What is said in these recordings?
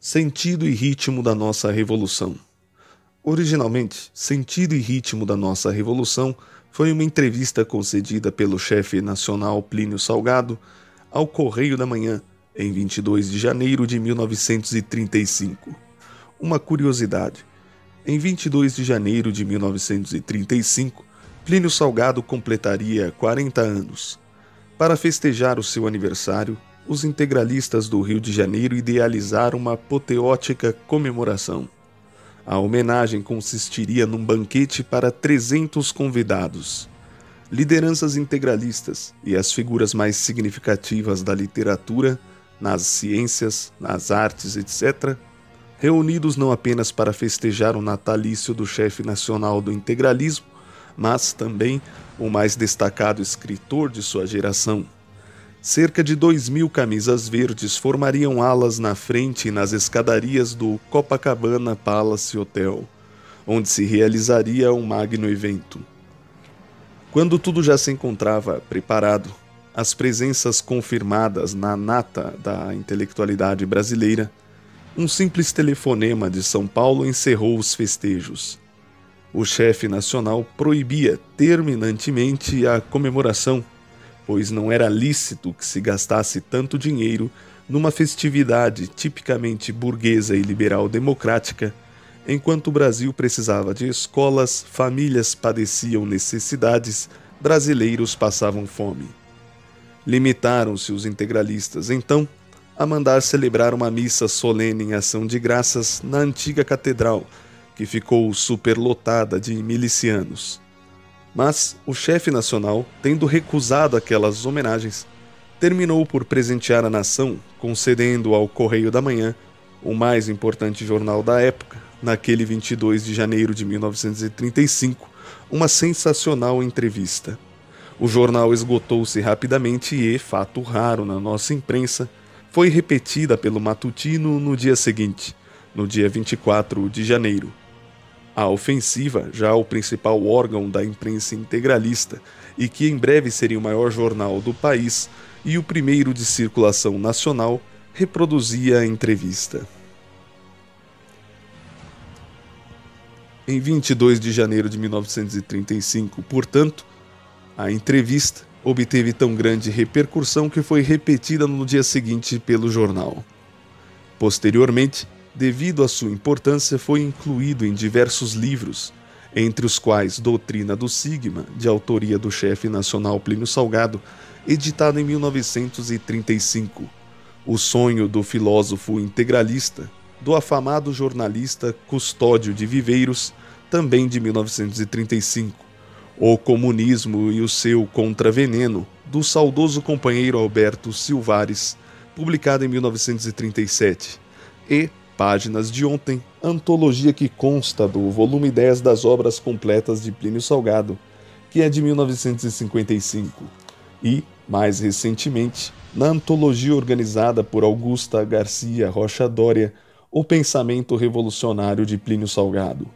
Sentido e ritmo da nossa revolução. Originalmente, Sentido e ritmo da nossa revolução foi uma entrevista concedida pelo chefe nacional Plínio Salgado ao Correio da Manhã, em 22 de janeiro de 1935. Uma curiosidade: em 22 de janeiro de 1935, Plínio Salgado completaria 40 anos. Para festejar o seu aniversário, os integralistas do Rio de Janeiro idealizaram uma apoteótica comemoração. A homenagem consistiria num banquete para 300 convidados. Lideranças integralistas e as figuras mais significativas da literatura, nas ciências, nas artes, etc., reunidos não apenas para festejar o natalício do chefe nacional do integralismo, mas também o mais destacado escritor de sua geração. Cerca de 2.000 camisas verdes formariam alas na frente e nas escadarias do Copacabana Palace Hotel, onde se realizaria um magno evento. Quando tudo já se encontrava preparado, as presenças confirmadas na nata da intelectualidade brasileira, um simples telefonema de São Paulo encerrou os festejos. O chefe nacional proibia terminantemente a comemoração, pois não era lícito que se gastasse tanto dinheiro numa festividade tipicamente burguesa e liberal-democrática, enquanto o Brasil precisava de escolas, famílias padeciam necessidades, brasileiros passavam fome. Limitaram-se os integralistas, então, a mandar celebrar uma missa solene em ação de graças na antiga catedral, que ficou superlotada de milicianos. Mas o chefe nacional, tendo recusado aquelas homenagens, terminou por presentear a nação, concedendo ao Correio da Manhã, o mais importante jornal da época, naquele 22 de janeiro de 1935, uma sensacional entrevista. O jornal esgotou-se rapidamente e, fato raro na nossa imprensa, foi repetida pelo matutino no dia seguinte, no dia 24 de janeiro. A Ofensiva, já o principal órgão da imprensa integralista e que em breve seria o maior jornal do país e o primeiro de circulação nacional, reproduzia a entrevista. Em 22 de janeiro de 1935, portanto, a entrevista obteve tão grande repercussão que foi repetida no dia seguinte pelo jornal. Posteriormente, devido à sua importância, foi incluído em diversos livros, entre os quais Doutrina do Sigma, de autoria do chefe nacional Plínio Salgado, editado em 1935, O Sonho do Filósofo Integralista, do afamado jornalista Custódio de Viveiros, também de 1935, O Comunismo e o seu Contraveneno, do saudoso companheiro Alberto Silvares, publicado em 1937, e Páginas de Ontem, antologia que consta do volume 10 das obras completas de Plínio Salgado, que é de 1955, e, mais recentemente, na antologia organizada por Augusta Garcia Rocha Dória, O Pensamento Revolucionário de Plínio Salgado.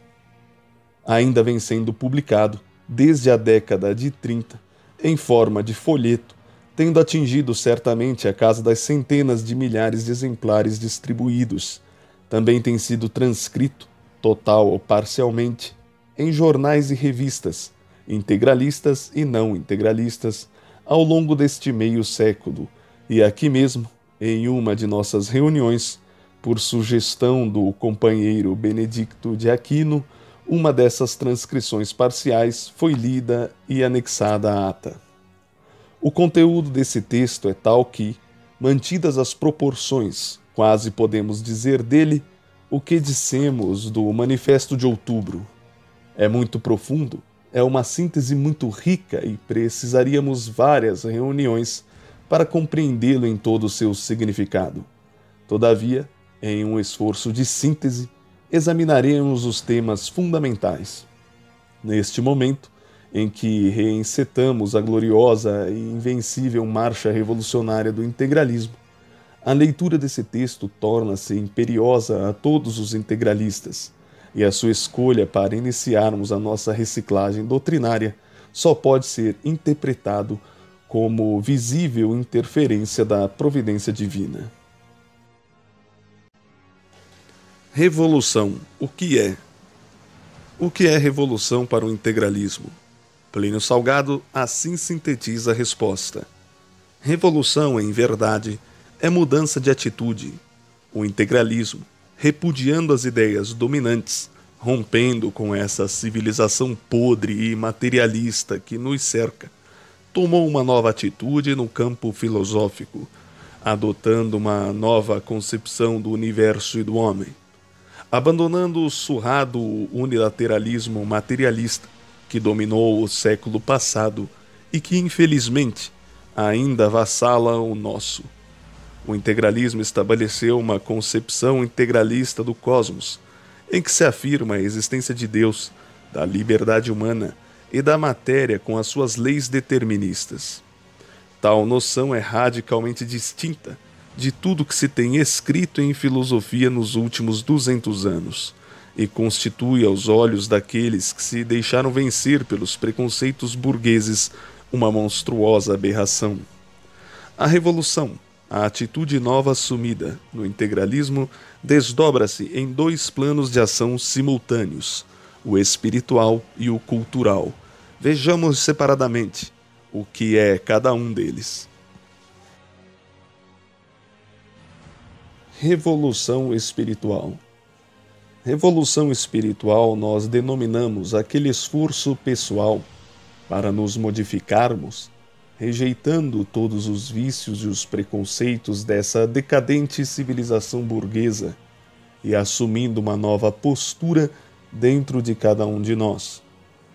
Ainda vem sendo publicado, desde a década de 30, em forma de folheto, tendo atingido certamente a casa das centenas de milhares de exemplares distribuídos. Também tem sido transcrito, total ou parcialmente, em jornais e revistas, integralistas e não integralistas, ao longo deste meio século, e aqui mesmo, em uma de nossas reuniões, por sugestão do companheiro Benedicto de Aquino, uma dessas transcrições parciais foi lida e anexada à ata. O conteúdo desse texto é tal que, mantidas as proporções, quase podemos dizer dele o que dissemos do Manifesto de Outubro. É muito profundo, é uma síntese muito rica e precisaríamos várias reuniões para compreendê-lo em todo o seu significado. Todavia, em um esforço de síntese, examinaremos os temas fundamentais. Neste momento, em que reencetamos a gloriosa e invencível marcha revolucionária do integralismo, a leitura desse texto torna-se imperiosa a todos os integralistas, e a sua escolha para iniciarmos a nossa reciclagem doutrinária só pode ser interpretado como visível interferência da providência divina. Revolução. O que é? O que é revolução para o integralismo? Plínio Salgado assim sintetiza a resposta. Revolução, em verdade, é mudança de atitude. O integralismo, repudiando as ideias dominantes, rompendo com essa civilização podre e materialista que nos cerca, tomou uma nova atitude no campo filosófico, adotando uma nova concepção do universo e do homem, abandonando o surrado unilateralismo materialista que dominou o século passado e que, infelizmente, ainda avassala o nosso. O integralismo estabeleceu uma concepção integralista do cosmos, em que se afirma a existência de Deus, da liberdade humana e da matéria com as suas leis deterministas. Tal noção é radicalmente distinta de tudo que se tem escrito em filosofia nos últimos 200 anos, e constitui aos olhos daqueles que se deixaram vencer pelos preconceitos burgueses uma monstruosa aberração. A revolução, a atitude nova assumida no integralismo, desdobra-se em dois planos de ação simultâneos, o espiritual e o cultural. Vejamos separadamente o que é cada um deles. Revolução espiritual. Revolução espiritual nós denominamos aquele esforço pessoal para nos modificarmos, rejeitando todos os vícios e os preconceitos dessa decadente civilização burguesa e assumindo uma nova postura dentro de cada um de nós.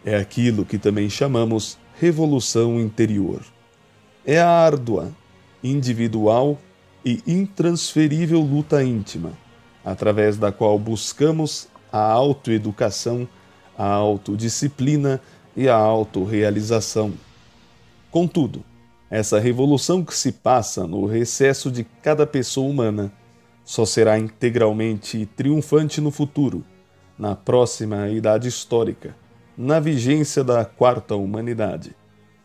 É aquilo que também chamamos revolução interior. É a árdua, individual e intransferível luta íntima, através da qual buscamos a autoeducação, a autodisciplina e a autorrealização. Contudo, essa revolução que se passa no recesso de cada pessoa humana só será integralmente triunfante no futuro, na próxima idade histórica, na vigência da quarta humanidade,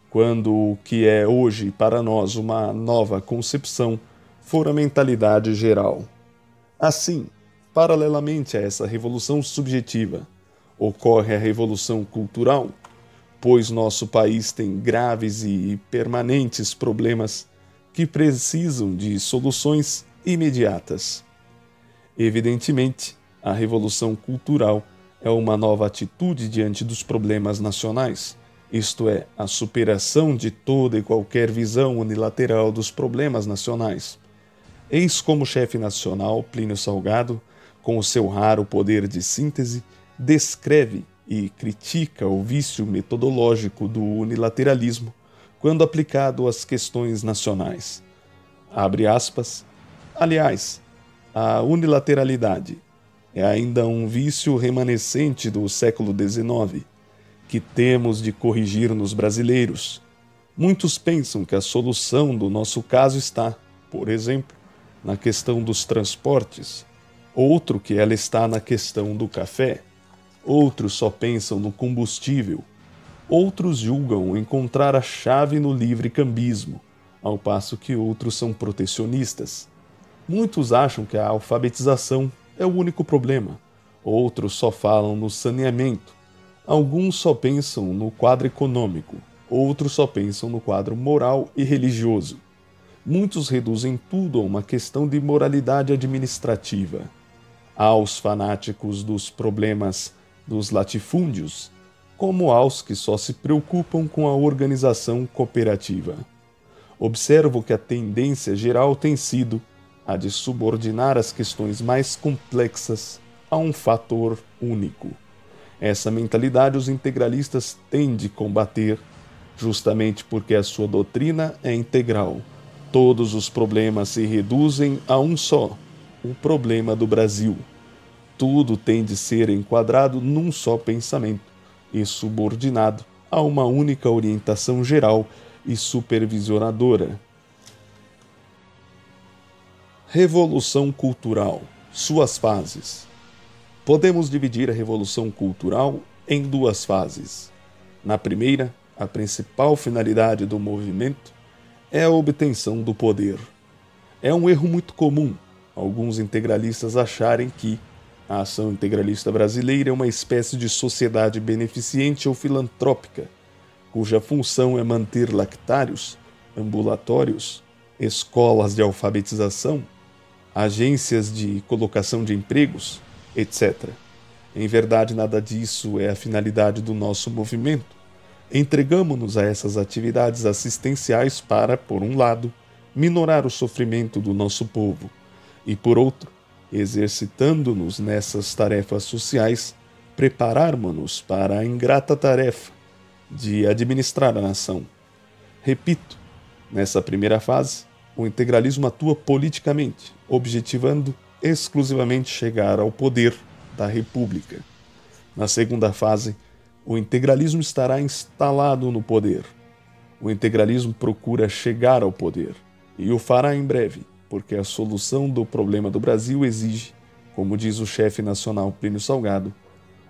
quando o que é hoje para nós uma nova concepção for a mentalidade geral. Assim, paralelamente a essa revolução subjetiva, ocorre a revolução cultural, pois nosso país tem graves e permanentes problemas que precisam de soluções imediatas. Evidentemente, a revolução cultural é uma nova atitude diante dos problemas nacionais, isto é, a superação de toda e qualquer visão unilateral dos problemas nacionais. Eis como o chefe nacional, Plínio Salgado, com o seu raro poder de síntese, descreve e critica o vício metodológico do unilateralismo quando aplicado às questões nacionais. Abre aspas. Aliás, a unilateralidade é ainda um vício remanescente do século XIX, que temos de corrigir nos brasileiros. Muitos pensam que a solução do nosso caso está, por exemplo, na questão dos transportes, outro que ela está na questão do café, outros só pensam no combustível, outros julgam encontrar a chave no livre cambismo, ao passo que outros são protecionistas. Muitos acham que a alfabetização é o único problema, outros só falam no saneamento, alguns só pensam no quadro econômico, outros só pensam no quadro moral e religioso. Muitos reduzem tudo a uma questão de moralidade administrativa. Há os fanáticos dos problemas dos latifúndios, como aos que só se preocupam com a organização cooperativa. Observo que a tendência geral tem sido a de subordinar as questões mais complexas a um fator único. Essa mentalidade os integralistas têm de combater, justamente porque a sua doutrina é integral. Todos os problemas se reduzem a um só, o problema do Brasil. Tudo tem de ser enquadrado num só pensamento e subordinado a uma única orientação geral e supervisionadora. Revolução cultural, suas fases. Podemos dividir a revolução cultural em duas fases. Na primeira, a principal finalidade do movimento é a obtenção do poder. É um erro muito comum alguns integralistas acharem que a Ação Integralista Brasileira é uma espécie de sociedade beneficente ou filantrópica, cuja função é manter lactários, ambulatórios, escolas de alfabetização, agências de colocação de empregos, etc. Em verdade, nada disso é a finalidade do nosso movimento. Entregamo-nos a essas atividades assistenciais para, por um lado, minorar o sofrimento do nosso povo e, por outro, exercitando-nos nessas tarefas sociais, prepararmos-nos para a ingrata tarefa de administrar a nação. Repito, nessa primeira fase, o integralismo atua politicamente, objetivando exclusivamente chegar ao poder da República. Na segunda fase, o integralismo estará instalado no poder. O integralismo procura chegar ao poder, e o fará em breve, porque a solução do problema do Brasil exige, como diz o chefe nacional Plínio Salgado,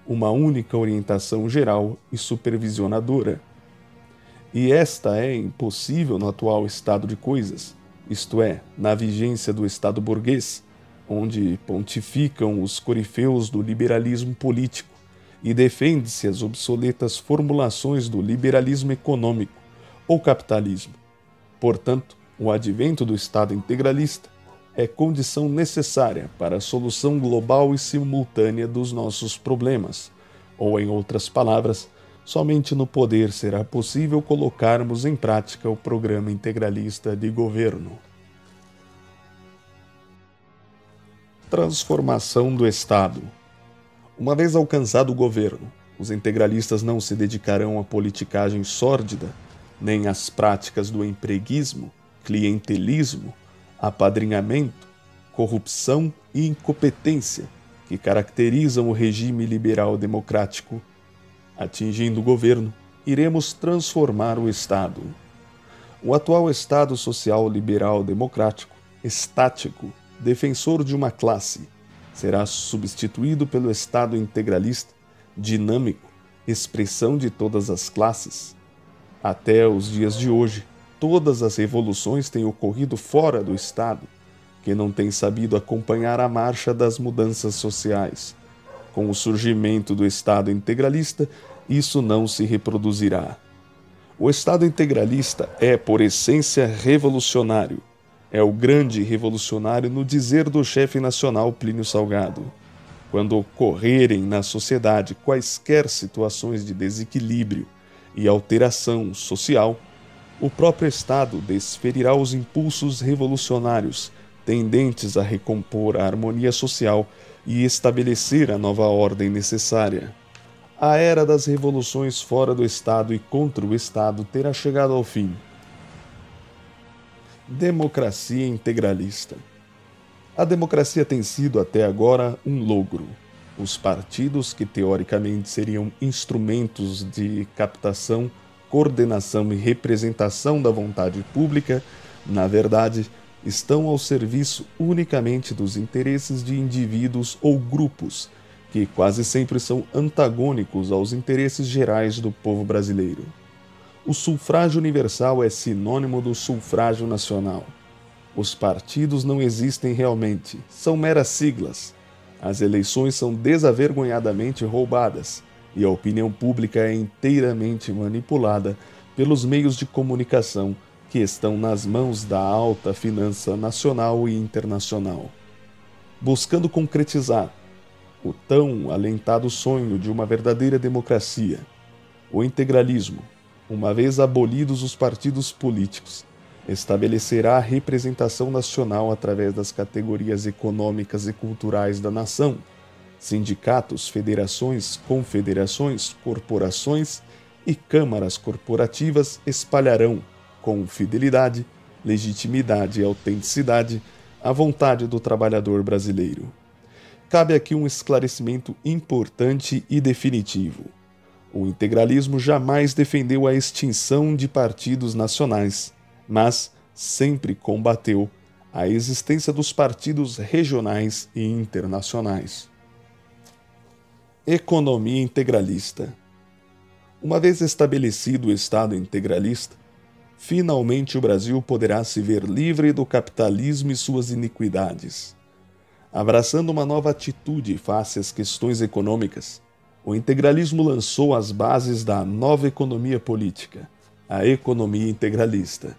uma única orientação geral e supervisionadora. E esta é impossível no atual estado de coisas, isto é, na vigência do Estado burguês, onde pontificam os corifeus do liberalismo político e defende-se as obsoletas formulações do liberalismo econômico ou capitalismo. Portanto, o advento do Estado integralista é condição necessária para a solução global e simultânea dos nossos problemas, ou, em outras palavras, somente no poder será possível colocarmos em prática o programa integralista de governo. Transformação do Estado. Uma vez alcançado o governo, os integralistas não se dedicarão à politicagem sórdida, nem às práticas do empreguismo, clientelismo, apadrinhamento, corrupção e incompetência que caracterizam o regime liberal democrático. Atingindo o governo, iremos transformar o Estado. O atual Estado social liberal democrático, estático, defensor de uma classe, será substituído pelo Estado integralista, dinâmico, expressão de todas as classes. Até os dias de hoje, todas as revoluções têm ocorrido fora do Estado, que não tem sabido acompanhar a marcha das mudanças sociais. Com o surgimento do Estado integralista, isso não se reproduzirá. O Estado integralista é, por essência, revolucionário. É o grande revolucionário no dizer do chefe nacional Plínio Salgado. Quando ocorrerem na sociedade quaisquer situações de desequilíbrio e alteração social, o próprio Estado desferirá os impulsos revolucionários tendentes a recompor a harmonia social e estabelecer a nova ordem necessária. A era das revoluções fora do Estado e contra o Estado terá chegado ao fim. Democracia integralista. A democracia tem sido até agora um logro. Os partidos, que teoricamente seriam instrumentos de captação, coordenação e representação da vontade pública, na verdade, estão ao serviço unicamente dos interesses de indivíduos ou grupos, que quase sempre são antagônicos aos interesses gerais do povo brasileiro. O sufrágio universal é sinônimo do sufrágio nacional. Os partidos não existem realmente, são meras siglas. As eleições são desavergonhadamente roubadas e a opinião pública é inteiramente manipulada pelos meios de comunicação que estão nas mãos da alta finança nacional e internacional. Buscando concretizar o tão alentado sonho de uma verdadeira democracia, o integralismo, uma vez abolidos os partidos políticos, estabelecerá a representação nacional através das categorias econômicas e culturais da nação. Sindicatos, federações, confederações, corporações e câmaras corporativas espalharão, com fidelidade, legitimidade e autenticidade, a vontade do trabalhador brasileiro. Cabe aqui um esclarecimento importante e definitivo. O integralismo jamais defendeu a extinção de partidos nacionais, mas sempre combateu a existência dos partidos regionais e internacionais. Economia integralista. Uma vez estabelecido o Estado integralista, finalmente o Brasil poderá se ver livre do capitalismo e suas iniquidades. Abraçando uma nova atitude face às questões econômicas, o integralismo lançou as bases da nova economia política, a economia integralista.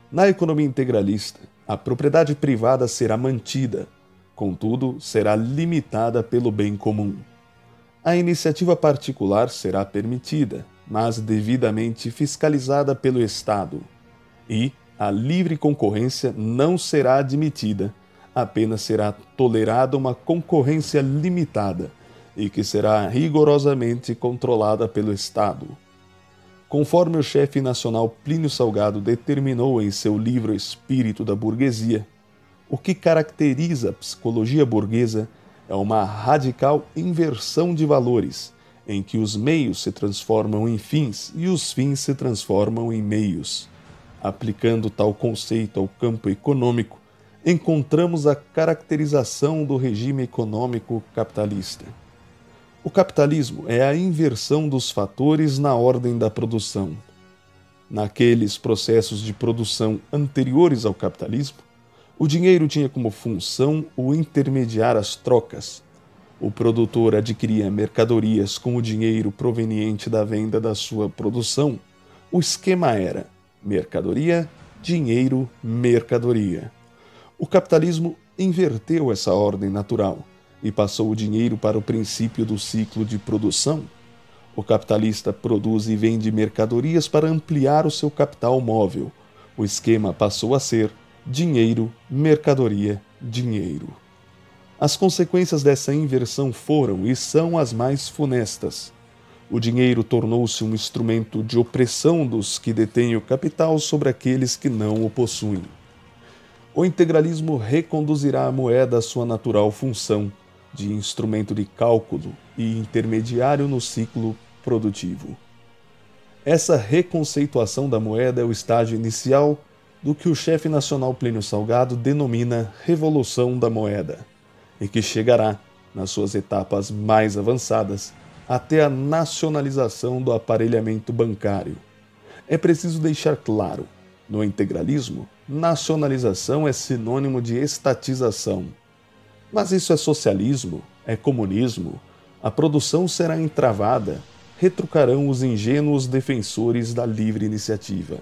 Na economia integralista, a propriedade privada será mantida, contudo, será limitada pelo bem comum. A iniciativa particular será permitida, mas devidamente fiscalizada pelo Estado. E a livre concorrência não será admitida, apenas será tolerada uma concorrência limitada e que será rigorosamente controlada pelo Estado. Conforme o chefe nacional Plínio Salgado determinou em seu livro Espírito da Burguesia, o que caracteriza a psicologia burguesa é uma radical inversão de valores, em que os meios se transformam em fins e os fins se transformam em meios. Aplicando tal conceito ao campo econômico, encontramos a caracterização do regime econômico capitalista. O capitalismo é a inversão dos fatores na ordem da produção. Naqueles processos de produção anteriores ao capitalismo, o dinheiro tinha como função o intermediar as trocas. O produtor adquiria mercadorias com o dinheiro proveniente da venda da sua produção. O esquema era mercadoria, dinheiro, mercadoria. O capitalismo inverteu essa ordem natural e passou o dinheiro para o princípio do ciclo de produção. O capitalista produz e vende mercadorias para ampliar o seu capital móvel. O esquema passou a ser dinheiro, mercadoria, dinheiro. As consequências dessa inversão foram e são as mais funestas. O dinheiro tornou-se um instrumento de opressão dos que detêm o capital sobre aqueles que não o possuem. O integralismo reconduzirá a moeda à sua natural função de instrumento de cálculo e intermediário no ciclo produtivo. Essa reconceituação da moeda é o estágio inicial do que o chefe nacional Plínio Salgado denomina Revolução da Moeda, e que chegará, nas suas etapas mais avançadas, até a nacionalização do aparelhamento bancário. É preciso deixar claro, no integralismo, nacionalização é sinônimo de estatização. Mas isso é socialismo? É comunismo? A produção será entravada, retrucarão os ingênuos defensores da livre iniciativa.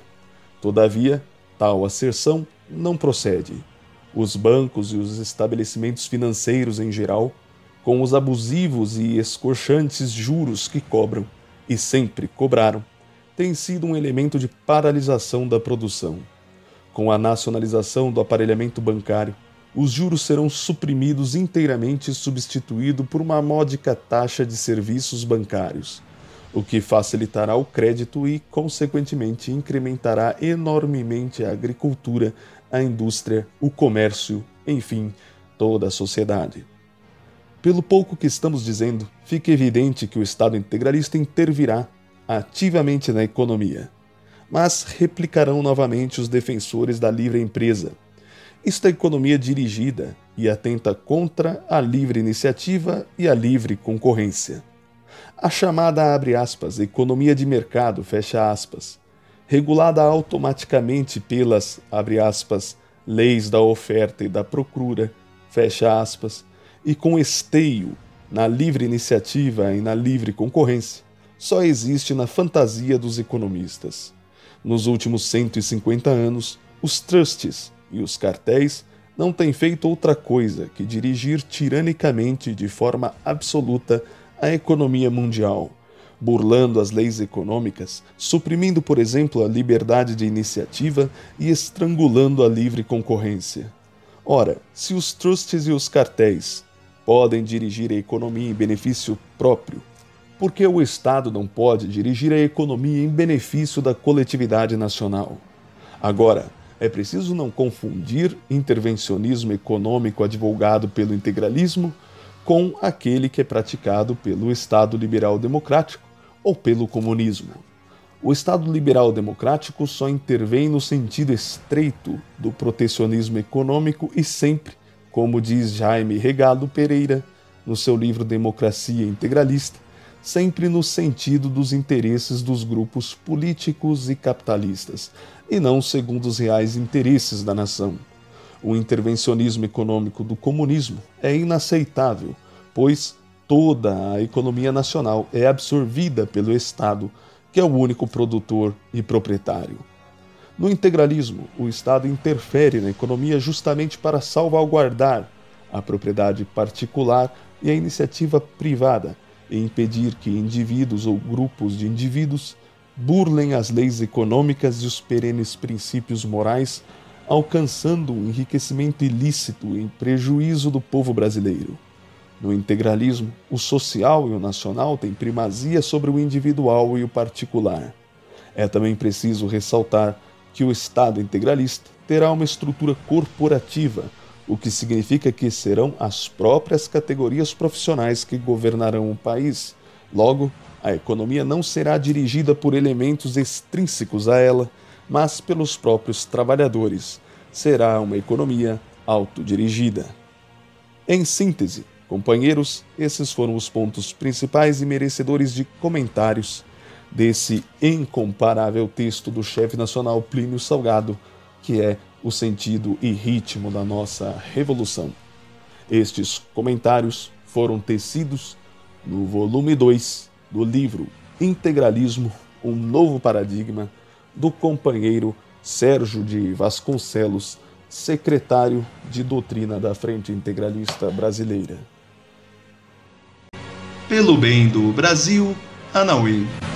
Todavia, tal asserção não procede. Os bancos e os estabelecimentos financeiros em geral, com os abusivos e escorchantes juros que cobram, e sempre cobraram, têm sido um elemento de paralisação da produção. Com a nacionalização do aparelhamento bancário, os juros serão suprimidos inteiramente e substituídos por uma módica taxa de serviços bancários, o que facilitará o crédito e, consequentemente, incrementará enormemente a agricultura, a indústria, o comércio, enfim, toda a sociedade. Pelo pouco que estamos dizendo, fica evidente que o Estado integralista intervirá ativamente na economia, mas replicarão novamente os defensores da livre empresa. Isto é economia dirigida e atenta contra a livre iniciativa e a livre concorrência. A chamada, abre aspas, economia de mercado, fecha aspas, regulada automaticamente pelas, abre aspas, leis da oferta e da procura, fecha aspas, e com esteio na livre iniciativa e na livre concorrência, só existe na fantasia dos economistas. Nos últimos 150 anos, os trusts e os cartéis não têm feito outra coisa que dirigir tiranicamente de forma absoluta a economia mundial, burlando as leis econômicas, suprimindo, por exemplo, a liberdade de iniciativa e estrangulando a livre concorrência. Ora, se os trusts e os cartéis podem dirigir a economia em benefício próprio, por que o Estado não pode dirigir a economia em benefício da coletividade nacional? Agora, é preciso não confundir intervencionismo econômico advogado pelo integralismo com aquele que é praticado pelo Estado liberal democrático ou pelo comunismo. O Estado liberal democrático só intervém no sentido estreito do protecionismo econômico e sempre, como diz Jaime Regado Pereira no seu livro Democracia Integralista, sempre no sentido dos interesses dos grupos políticos e capitalistas, e não segundo os reais interesses da nação. O intervencionismo econômico do comunismo é inaceitável, pois toda a economia nacional é absorvida pelo Estado, que é o único produtor e proprietário. No integralismo, o Estado interfere na economia justamente para salvaguardar a propriedade particular e a iniciativa privada e impedir que indivíduos ou grupos de indivíduos burlem as leis econômicas e os perenes princípios morais, alcançando um enriquecimento ilícito em prejuízo do povo brasileiro. No integralismo, o social e o nacional têm primazia sobre o individual e o particular. É também preciso ressaltar que o Estado integralista terá uma estrutura corporativa, o que significa que serão as próprias categorias profissionais que governarão o país. Logo, a economia não será dirigida por elementos extrínsecos a ela, mas pelos próprios trabalhadores. Será uma economia autodirigida. Em síntese, companheiros, esses foram os pontos principais e merecedores de comentários desse incomparável texto do chefe nacional Plínio Salgado, que é O Sentido e Ritmo da Nossa Revolução. Estes comentários foram tecidos no volume 2 do livro Integralismo, um Novo Paradigma, do companheiro Sérgio de Vasconcelos, secretário de Doutrina da Frente Integralista Brasileira. Pelo bem do Brasil, Anauê.